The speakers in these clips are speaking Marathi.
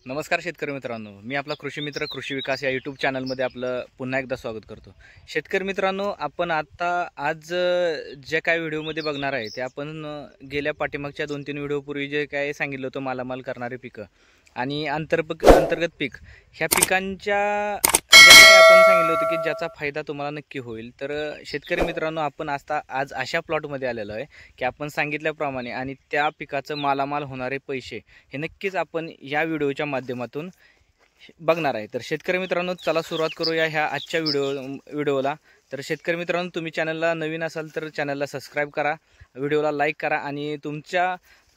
नमस्कार शेतकरी मित्रांनो, मी आपला कृषी मित्र कृषी विकास या यूट्यूब चॅनलमध्ये आपलं पुन्हा एकदा स्वागत करतो। शेतकरी मित्रांनो, आपण आज जे काय व्हिडिओमध्ये बघणार आहे ते आपण गेल्या पाठीमागच्या 2-3 व्हिडिओपूर्वी जे काय सांगितलं होतं मालामाल करणारे पिकं आणि अंतर्गत पीक ह्या पिकांच्या जे काय आपण सांगितलं होतं की ज्याचा फायदा तुम्हाला नक्की होईल। तर शेतकरी मित्रांनो, आपण आज अशा प्लॉटमध्ये आलेलो आहे की आपण सांगितल्याप्रमाणे आणि त्या पिकाचं मालामाल होणारे पैसे हे नक्कीच आपण या व्हिडिओच्या माध्यमातून बघणार आहे। तर शेतकरी मित्रांनो, चला सुरुवात करूया ह्या आजच्या व्हिडिओला। तर शेतकरी मित्रांनो, तुम्ही चॅनलला नवीन असाल तर चॅनलला सबस्क्राईब करा, व्हिडिओला लाईक करा आणि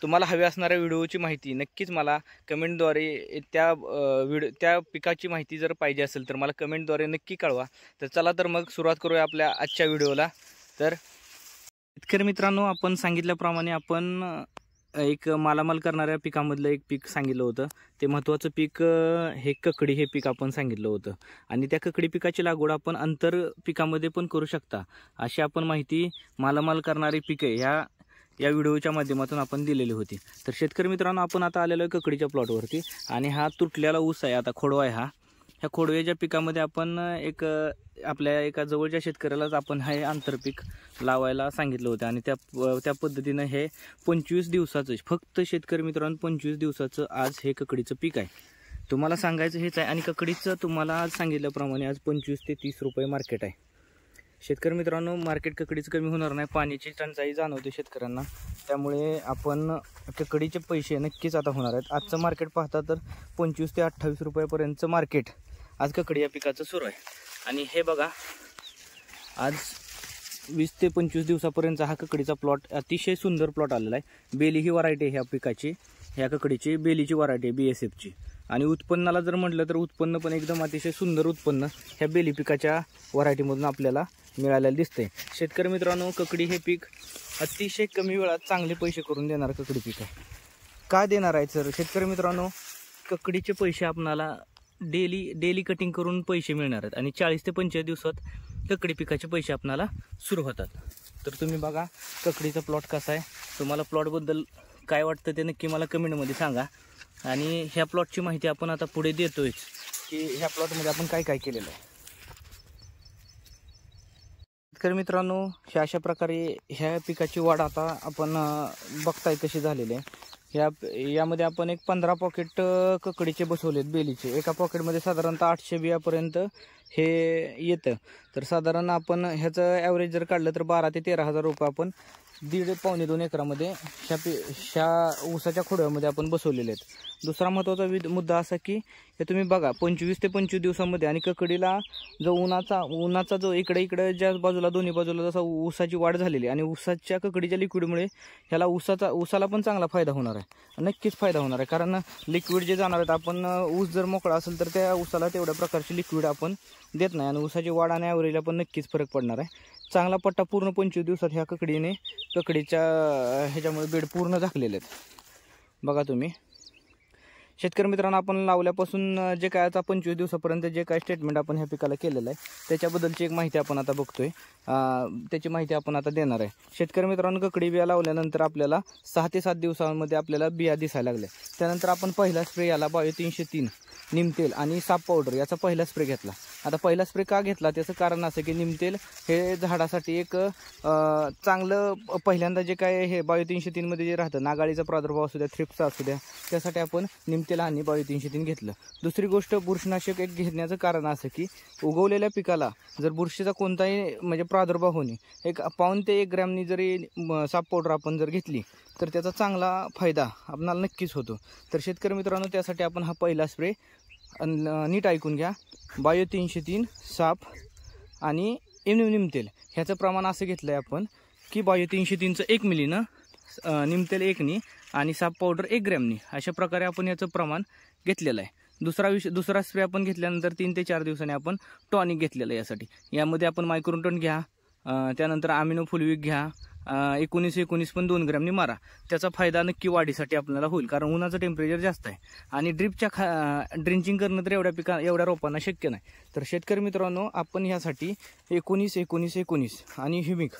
तुम्हाला हवी असणाऱ्या व्हिडिओची माहिती नक्कीच मला कमेंटद्वारे त्या पिकाची माहिती जर पाहिजे असेल तर मला कमेंटद्वारे नक्की कळवा। तर चला तर मग सुरुवात करूया आपल्या आजच्या व्हिडिओला। तर शेतकरी मित्रांनो, आपण सांगितल्याप्रमाणे आपण एक मालामाल करणाऱ्या पिकामधलं एक पीक सांगितलं होतं। ते महत्त्वाचं पीक हे ककडी हे पीक आपण सांगितलं होतं आणि त्या ककडी पिकाची लागवड आपण अंतर पिकामध्ये पण करू शकता अशी आपण माहिती मालामाल करणारी पिके या व्हिडिओच्या माध्यमातून आपण दिलेली होती। तर शेतकरी मित्रांनो, आपण आता आलेलो आहे ककडीच्या प्लॉटवरती आणि हा तुटलेला ऊस आहे, आता खोडवा आहे ह्या खोडव्याच्या पिकामध्ये आपण आपल्या एका जवळच्या शेतकऱ्यालाच आपण हे आंतरपीक लावायला सांगितलं होतं आणि त्या पद्धतीनं हे 25 दिवसाचं फक्त शेतकरी मित्रांनो 25 दिवसाचं आज हे ककडीचं पीक आहे। तुम्हाला सांगायचं हेच आहे आणि ककडीचं तुम्हाला आज सांगितल्याप्रमाणे आज 25 ते 30 रुपये मार्केट आहे। शेतकरी मित्रांनो, मार्केट ककडीचं कमी होणार नाही, पाण्याची टंचाई जाणवते शेतकऱ्यांना, त्यामुळे आपण ककडीचे पैसे नक्कीच आता होणार आहेत। आजचं मार्केट पाहता तर 25 ते 28 रुपयापर्यंतचं मार्केट आज ककडी या पिकाचं सुरू आहे आणि हे बघा आज 20 ते 25 दिवसापर्यंतचा हा ककडीचा प्लॉट अतिशय सुंदर प्लॉट आलेला आहे। बेली ही व्हरायटी ह्या पिकाची, ह्या ककडीची बेलीची व्हरायटी BSFची आणि उत्पन्नाला जर म्हटलं तर उत्पन्न पण एकदम अतिशय सुंदर उत्पन्न ह्या बेली पिकाच्या व्हरायटीमधून आपल्याला मिळालेलं दिसतंय। शेतकरी मित्रांनो, ककडी हे पीक अतिशय कमी वेळात चांगले पैसे करून देणार ककडी पीक आहे। काय देणार आहे सर? शेतकरी मित्रांनो, ककडीचे पैसे आपणाला डेली कटिंग करून पैसे मिळणार आहेत आणि 40 ते 45 दिवसात ककडी पिकाचे पैसे आपणाला सुरू होतात। तर तुम्ही बघा ककडीचा प्लॉट कसा आहे, तुम्हाला प्लॉटबद्दल काय वाटतं ते नक्की मला कमेंटमध्ये सांगा आणि ह्या प्लॉटची माहिती आपण आता पुढे देतोय की ह्या प्लॉटमध्ये आपण काय काय केलेलं आहे। शेतकरी मित्रांनो, अशा प्रकारे ह्या पिकाची वाढ आता आपण बघताय कशी झालेली आहे। यामध्ये आपण एक 15 पॉकेट ककडीचे बसवलेत बेलीचे। एका पॉकेटमध्ये साधारणतः 800 बियापर्यंत हे येतं। तर साधारण आपण ह्याचं ॲव्हरेज जर काढलं तर 12 ते 13,000 रुपये आपण 1.5-2 एकरामध्ये ह्या ऊसाच्या खोडव्यामध्ये आपण बसवलेले आहेत। दुसरा महत्त्वाचा मुद्दा असा की हे तुम्ही बघा 25 ते 25 दिवसामध्ये आणि ककडीला जो उन्हाचा जो इकडे ज्या बाजूला दोन्ही बाजूला जसा ऊसाची वाढ झालेली आणि ऊसाच्या ककडीच्या लिक्विडमुळे ह्याला ऊसाला पण चांगला फायदा होणार आहे, नक्कीच फायदा होणार आहे। कारण लिक्विड जे जाणार आहेत, आपण ऊस जर मोकळा असेल तर त्या ऊसाला तेवढ्या प्रकारची लिक्विड आपण देत नाही आणि ऊसाची वाढ आणि ॲव्हरेजला पण नक्कीच फरक पडणार आहे। चांगला पट्टा पूर्ण 25 दिवसात ह्या ककडीच्या ह्याच्यामुळे बेड पूर्ण झाकलेले आहेत। बघा तुम्ही शेतकरी मित्रांनो, आपण लावल्यापासून जे काय आता 25 दिवसापर्यंत जे काय स्टेटमेंट आपण ह्या पिकाला केलेलं आहे त्याच्याबद्दलची एक माहिती आपण आता बघतोय, त्याची माहिती आपण आता देणार आहे। शेतकरी मित्रांनो, ककडी बिया लावल्यानंतर आपल्याला 6 ते 7 दिवसांमध्ये आपल्याला बिया दिसायला लागल्या। त्यानंतर आपण पहिला स्प्रे याला बायो 303 निमतेल आणि साप पावडर याचा पहिला स्प्रे घेतला। आता पहिला स्प्रे का घेतला त्याचं कारण असं की निमतेल हे झाडासाठी एक चांगलं पहिल्यांदा जे काय हे बायो 303 मध्ये जे राहतं, नागाळीचा प्रादुर्भाव असू द्या, थ्रिप्सचा असू द्या, त्यासाठी आपण निमतेल आणि बायो 303 घेतलं। दुसरी गोष्ट, बुरशीनाशक एक घेण्याचं कारण असं की उगवलेल्या पिकाला जर बुरशीचा कोणताही म्हणजे प्रादुर्भाव होणे, एक 1 ते 1 ग्रॅमनी जरी साप पावडर आपण जर घेतली तर त्याचा चांगला फायदा आपणाला नक्कीच होतो। तर शेतकरी मित्रांनो, त्यासाठी आपण हा पहिला स्प्रे नीट ऐकून घ्या, बायो 303 साप आणि निमतेल ह्याचं प्रमाण असं घेतलं आहे आपण की बायो 303चं 1 मिलीनं, निमतेल 1नी आणि साप पावडर 1 ग्रॅमनी, अशा प्रकारे आपण याचं प्रमाण घेतलेलं आहे। दुसरा स्प्रे आपण घेतल्यानंतर 3 ते 4 दिवसांनी आपण टॉनिक घेतलेलं आहे यासाठी। यामध्ये आपण मायक्रोन्यूटन घ्या, त्यानंतर अमिनो फुलविक घ्या, 19-19 पण 2 ग्रॅमनी मारा, त्याचा फायदा नक्की वाढीसाठी आपल्याला होईल। कारण उन्हाचं टेम्परेचर जास्त आहे आणि ड्रिंचिंग करणं तर एवढ्या रोपांना शक्य नाही। तर शेतकरी मित्रांनो, आपण ह्यासाठी 19-19-19 आणि ह्युमिक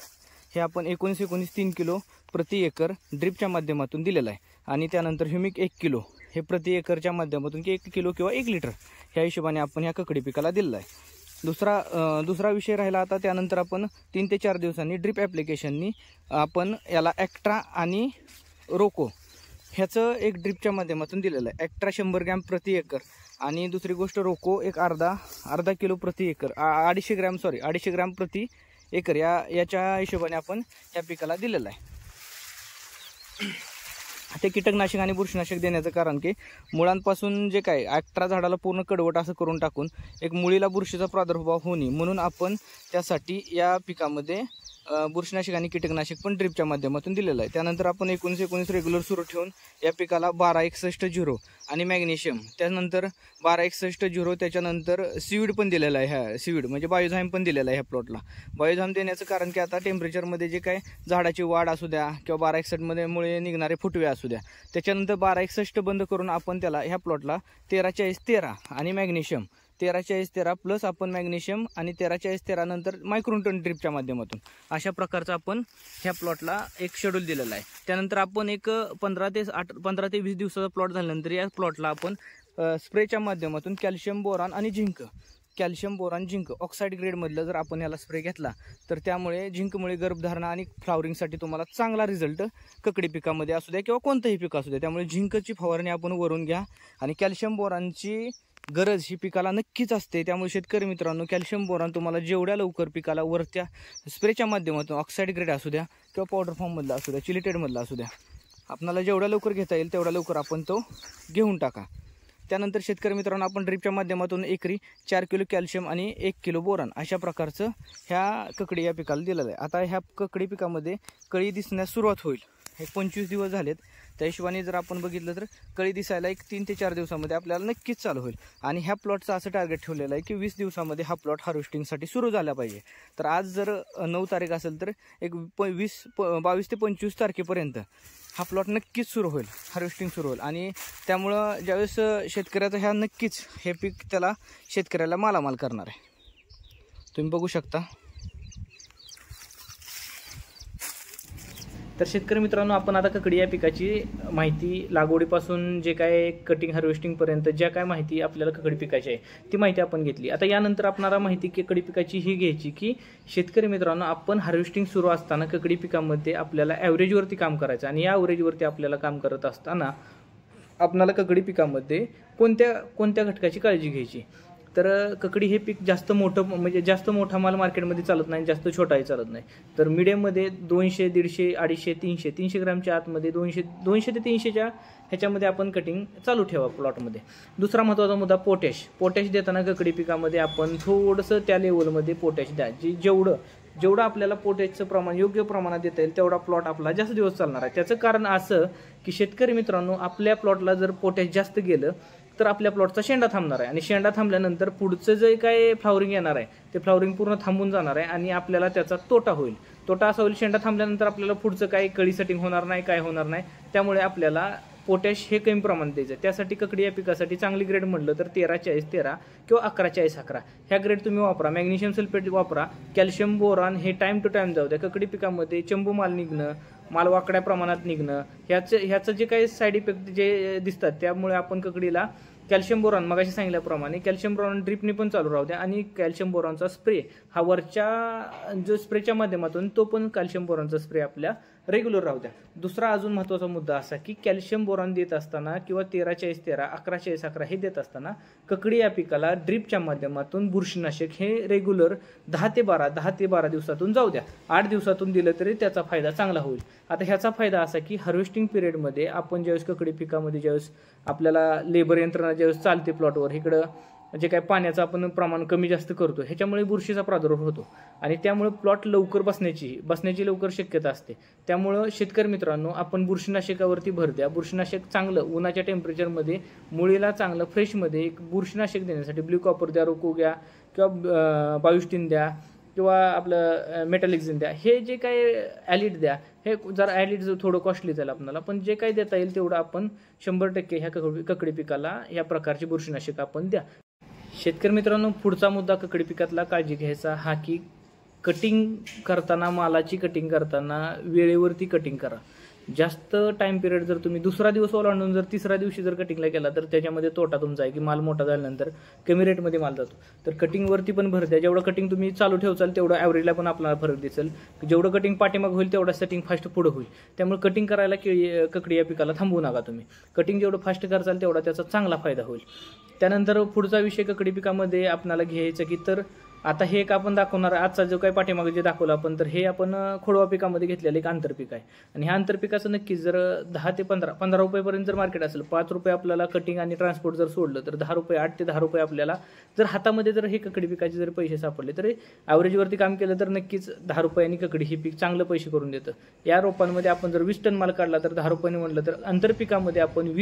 हे आपण 19-19 3 किलो प्रति एकर ड्रिपच्या माध्यमातून दिलेलं आहे आणि त्यानंतर ह्युमिक 1 किलो हे प्रति एकरच्या माध्यमातून की 1 किलो किंवा 1 लिटर ह्या हिशोबाने आपण ह्या ककडी पिकाला दिलेला आहे। दुसरा विषय राहिला आता त्यानंतर आपण 3 ते 4 दिवसांनी ड्रिप ॲप्लिकेशननी आपण याला ॲक्ट्रा आणि रोको ह्याचं एक ड्रिपच्या माध्यमातून दिलेलं आहे। ॲक्ट्रा 100 ग्रॅम प्रति एकर आणि दुसरी गोष्ट रोको एक अर्धा किलो प्रति एकर 250 ग्रॅम प्रति एकर याच्या हिशोबाने आपण ह्या पिकाला दिलेलं आहे। ते कीटकनाशक आणि बुरशीनाशक देण्याचं कारण की मुळांपासून जे काय ॲक्ट्रा झाडाला पूर्ण कडवट असं करून टाकून एक मुळीला बुरशीचा प्रादुर्भाव होऊ नये म्हणून आपण त्यासाठी या पिकामध्ये बुरशीनाशक आणि कीटकनाशक पण ड्रिपच्या माध्यमातून दिलेलं आहे। त्यानंतर आपण 19 रेग्युलर सुरू ठेवून या पिकाला 1261 आणि मॅग्नेशियम, त्यानंतर 1261 त्याच्यानंतर सीवीड पण दिलेलं आहे। ह्या सीवीड म्हणजे बायोझाईम पण दिलेलं आहे ह्या प्लॉटला। बायोझाईम देण्याचं कारण की आता टेम्परेचरमध्ये जे काय झाडाची वाढ असू द्या किंवा 1261 मध्ये मुळे निघणारे फुटवे असू द्या, त्याच्यानंतर 1261 बंद करून आपण त्याला ह्या प्लॉटला 13-40-13 आणि मॅग्नेशियम 13-40-13 प्लस आपण मॅग्नेशियम आणि 13-40-13 नंतर मायक्रोन्यूटन ड्रिपच्या माध्यमातून अशा प्रकारचा आपण ह्या प्लॉटला एक शेड्यूल दिलेला आहे। त्यानंतर आपण एक 15 ते 20 दिवसाचा प्लॉट झाल्यानंतर या प्लॉटला आपण स्प्रेच्या माध्यमातून कॅल्शियम बोरान झिंक ऑक्साईड ग्रेडमधलं जर आपण याला स्प्रे घेतला तर त्यामुळे झिंकमुळे गर्भधारणा आणि फ्लावरिंगसाठी तुम्हाला चांगला रिझल्ट ककडी पिकामध्ये असू द्या किंवा कोणतंही पीक असू द्या, त्यामुळे झिंकची फवारणी आपण वरून घ्या। आणि कॅल्शियम बोरानची गरज ही पिकाला नक्कीच असते, त्यामुळे शेतकरी मित्रांनो कॅल्शियम बोरान तुम्हाला जेवढ्या लवकर पिकाला वरत्या स्प्रेच्या माध्यमातून ऑक्साईड ग्रेड असू द्या किंवा पावडर फॉर्ममधला असू द्या, चिलिटेडमधला असू द्या, आपल्याला जेवढ्या लवकर घेता येईल तेवढ्या लवकर आपण तो घेऊन टाका। त्यानंतर शेतकरी मित्रांनो आपण ड्रिपच्या माध्यमातून एकरी 4 किलो कॅल्शियम आणि 1 किलो बोरान अशा प्रकारचं ह्या ककडी या पिकाला दिलेलं आहे। आता ह्या ककडी पिकामध्ये कळी दिसण्यास सुरुवात होईल, हे 25 दिवस झालेत, त्या हिशोबाने जर आपण बघितलं तर कळी दिसायला एक 3 ते 4 दिवसामध्ये आपल्याला नक्कीच चालू होईल। आणि ह्या प्लॉटचं असं टार्गेट ठेवलेलं आहे की 20 दिवसामध्ये हा प्लॉट हार्वेस्टिंगसाठी सुरू झाला पाहिजे। तर आज जर 9 तारीख असेल तर एक 22 ते 25 तारखेपर्यंत हा प्लॉट नक्कीच सुरू होईल, हार्वेस्टिंग सुरू होईल। आणि त्यामुळं ज्यावेळेस शेतकऱ्याचं ह्या नक्कीच हे पीक त्याला शेतकऱ्याला मालामाल करणार आहे, तुम्ही बघू शकता। तर शेतकरी मित्रांनो आपण आता ककडी या पिकाची माहिती लागवडीपासून जे काय कटिंग हार्वेस्टिंगपर्यंत ज्या काय माहिती आपल्याला ककडी पिकाची आहे ती माहिती आपण घेतली। आता यानंतर आपणाला माहिती ककडी पिकाची ही घ्यायची की शेतकरी मित्रांनो आपण हार्वेस्टिंग सुरू असताना ककडी पिकामध्ये आपल्याला ॲव्हरेजवरती काम करायचं आणि या ॲव्हरेजवरती आपल्याला काम करत असताना आपल्याला ककडी पिकामध्ये कोणत्या घटकाची काळजी घ्यायची। तर ककडी हे पीक जास्त मोठं म्हणजे जास्त मोठा माल मार्केटमध्ये चालत नाही, जास्त छोटाही चालत नाही। तर मीडियममध्ये 200, 150, 250, 300 ग्रॅमच्या आतमध्ये 200 ते 300च्या ह्याच्यामध्ये आपण कटिंग चालू ठेवा प्लॉटमध्ये। दुसरा महत्त्वाचा मुद्दा पोटॅश देताना ककडी पिकामध्ये आपण थोडंसं त्या लेवलमध्ये पोटॅश द्या, जेवढं आपल्याला पोटॅशचं प्रमाण योग्य प्रमाणात देता येईल तेवढा प्लॉट आपला जास्त दिवस चालणार आहे। त्याचं कारण असं की शेतकरी मित्रांनो आपल्या प्लॉटला जर पोटॅश जास्त गेलं तर आपल्या प्लॉटचा शेंडा थांबणार आहे आणि शेंडा थांबल्यानंतर पुढचं जे काय फ्लावरिंग येणार आहे ते फ्लावरिंग पूर्ण थांबून जाणार आहे आणि आपल्याला त्याचा तोटा होईल। तोटा असा होईल शेंडा थांबल्यानंतर आपल्याला पुढचं काही कळी सेटिंग होणार नाही, काय होणार नाही, त्यामुळे आपल्याला पोटॅश हे कमी प्रमाणात द्यायचं। त्यासाठी ककडी या पिकासाठी चांगली ग्रेड म्हटलं तर 13-40-13 किंवा 11-40-11 ह्या ग्रेड तुम्ही वापरा। मॅग्नेशियम सल्फेट वापरा, कॅल्शियम बोरान हे टाइम टू टाइम जाऊ द्या। ककडी पिकामध्ये चंबू माल निघणं, माल वाकड्या प्रमाणात निघणं ह्याचं जे काही साईड इफेक्ट जे दिसतात त्यामुळे आपण ककडीला कॅल्शियम बोरॉन मगाशी सांगितल्याप्रमाणे कॅल्शियम बोरॉन ड्रिपनी पण चालू राहू द्या आणि कॅल्शियम बोरॉनचा स्प्रे हा वरच्या जो स्प्रेच्या माध्यमातून तो पण कॅल्शियम बोरॉनचा स्प्रे आपल्या रेग्युलर राहू द्या। दुसरा अजून महत्त्वाचा मुद्दा असा की कॅल्शियम बोरॉन देत असताना किंवा 13-40-13 11-40-11 हे देत असताना ककडी या पिकाला ड्रिपच्या माध्यमातून बुरशीनाशक हे रेग्युलर 10 ते 12 दिवसातून जाऊ द्या। 8 दिवसातून दिलं तरी त्याचा फायदा चांगला होईल। आता ह्याचा फायदा असा की हार्वेस्टिंग पिरियडमध्ये आपण ज्यावेळेस ककडी पिकामध्ये ज्यावेळेस आपल्याला लेबर यंत्रणा ज्यावेळेस चालते प्लॉटवर इकडं जे काय पाण्याचं आपण प्रमाण कमी जास्त करतो ह्याच्यामुळे बुरशीचा प्रादुर्भाव होतो आणि त्यामुळे प्लॉट लवकर बसण्याची लवकर शक्यता असते। त्यामुळं शेतकरी मित्रांनो आपण बुरशीनाशकावरती भर द्या। बुरशीनाशक चांगलं उन्हाच्या टेम्परेचरमध्ये मुळीला चांगलं फ्रेशमध्ये एक बुरशीनाशक देण्यासाठी ब्ल्यू कॉपर द्या, रोको घ्या किंवा बायोस्टिन द्या किंवा आपलं मेटॅलिक्झिन द्या। हे जे काही ॲलिड द्या, हे जर ॲलिड थोडं कॉस्टली जाईल आपल्याला, पण जे काही देता येईल तेवढं आपण 100% ह्या ककडी पिकाला या प्रकारची बुरशीनाशक आपण द्या। शेतकरी मित्रांनो पुढचा मुद्दा ककडी पिकातला काळजी घ्यायचा हा की कटिंग करताना मालाची कटिंग करताना वेळेवरती कटिंग करा। जास्त टाइम पिरियड जर तुम्ही दुसरा दिवस ओलांडून जर तिसऱ्या दिवशी जर कटिंगला केला तर त्याच्यामध्ये तोटा तुमचा आहे की माल मोठा झाल्यानंतर कमी रेटमध्ये माल जातो. तर कटिंगवरती पण भर द्या. जेवढं कटिंग तुम्ही चालू ठेवचाल तेवढं ॲव्हरेजला पण आपल्याला फरक दिसेल. जेवढं कटिंग पाठीमाग होईल तेवढा सेटिंग फास्ट पुढं होईल. त्यामुळे कटिंग करायला ककडी या पिकाला थांबवू नका तुम्ही. कटिंग जेवढं फास्ट करचाल तेवढा त्याचा चांगला फायदा होईल. त्यानंतर पुढचा विषय ककडी पिकामध्ये आपल्याला घ्यायचं की तर आता हे एक आपण दाखवणार आजचा जो काही पाठीमागे जे दाखवलं आपण तर हे आपण खोडवा पिकामध्ये घेतलेलं एक आंतरपीक आहे. आणि ह्या आंतरपिकाचं नक्कीच जर 10 ते 15 रुपयेपर्यंत जर मार्केट असेल, 5 रुपये आपल्याला कटिंग आणि ट्रान्सपोर्ट जर सोडलं तर 10 रुपये 8 ते 10 रुपये आपल्याला जर हातामध्ये जर हे ककडी पिकाचे जर पैसे सापडले तर ॲव्हरेजवरती काम केलं तर नक्कीच 10 रुपयांनी ककडी हे पीक चांगलं पैसे करून देतं. या रोपांमध्ये आपण जर 20 टन माल काढला तर 10 रुपयांनी म्हटलं तर आंतरपिकामध्ये आपण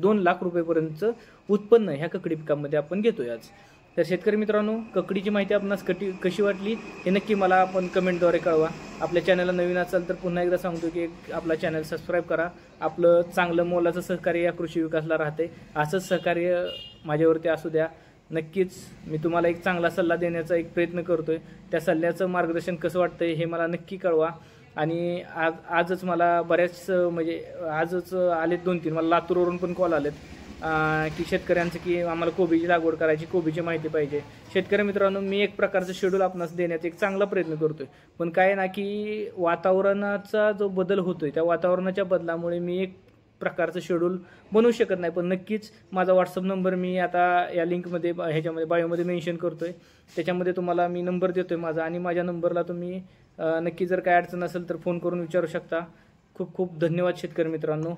2 लाख रुपयेपर्यंतचं उत्पन्न ह्या ककडी पिकामध्ये आपण घेतोय आज. तर शेतकरी मित्रांनो, ककडीची माहिती आपणास कशी वाटली हे नक्की मला आपण कमेंटद्वारे कळवा. आपल्या चॅनलला नवीन असाल तर पुन्हा एकदा सांगतो की आपला चॅनल सबस्क्राईब करा. आपलं चांगलं मोलाचं सहकार्य या कृषी विकासला राहते. असंच सहकार्य माझ्यावरती असू द्या. नक्कीच मी तुम्हाला एक चांगला सल्ला देण्याचा एक प्रयत्न करतोय. त्या सल्ल्याचं मार्गदर्शन कसं वाटतंय हे मला नक्की कळवा. आणि आजच मला बऱ्याच म्हणजे आजच आलेत 2-3 मला लातूरवरून पण कॉल आलेत की शेतकऱ्यांचं की आम्हाला कोबीची लागवड करायची, कोबीची माहिती पाहिजे. शेतकरी मित्रांनो, मी एक प्रकारचं शेड्यूल आपणास देण्याचा एक चांगला प्रयत्न करतोय. पण काय ना की वातावरणाचा जो बदल होतोय त्या वातावरणाच्या बदलामुळे मी एक प्रकारचं शेड्यूल बनवू शकत नाही. पण नक्कीच माझा व्हॉट्सअप नंबर मी आता या लिंकमध्ये ह्याच्यामध्ये बायोमध्ये मेन्शन करतोय. त्याच्यामध्ये तुम्हाला मी नंबर देतोय माझा आणि माझ्या नंबरला तुम्ही नक्की जर काय अडचण असेल तर फोन करून विचारू शकता. खूप खूप धन्यवाद शेतकरी मित्रांनो.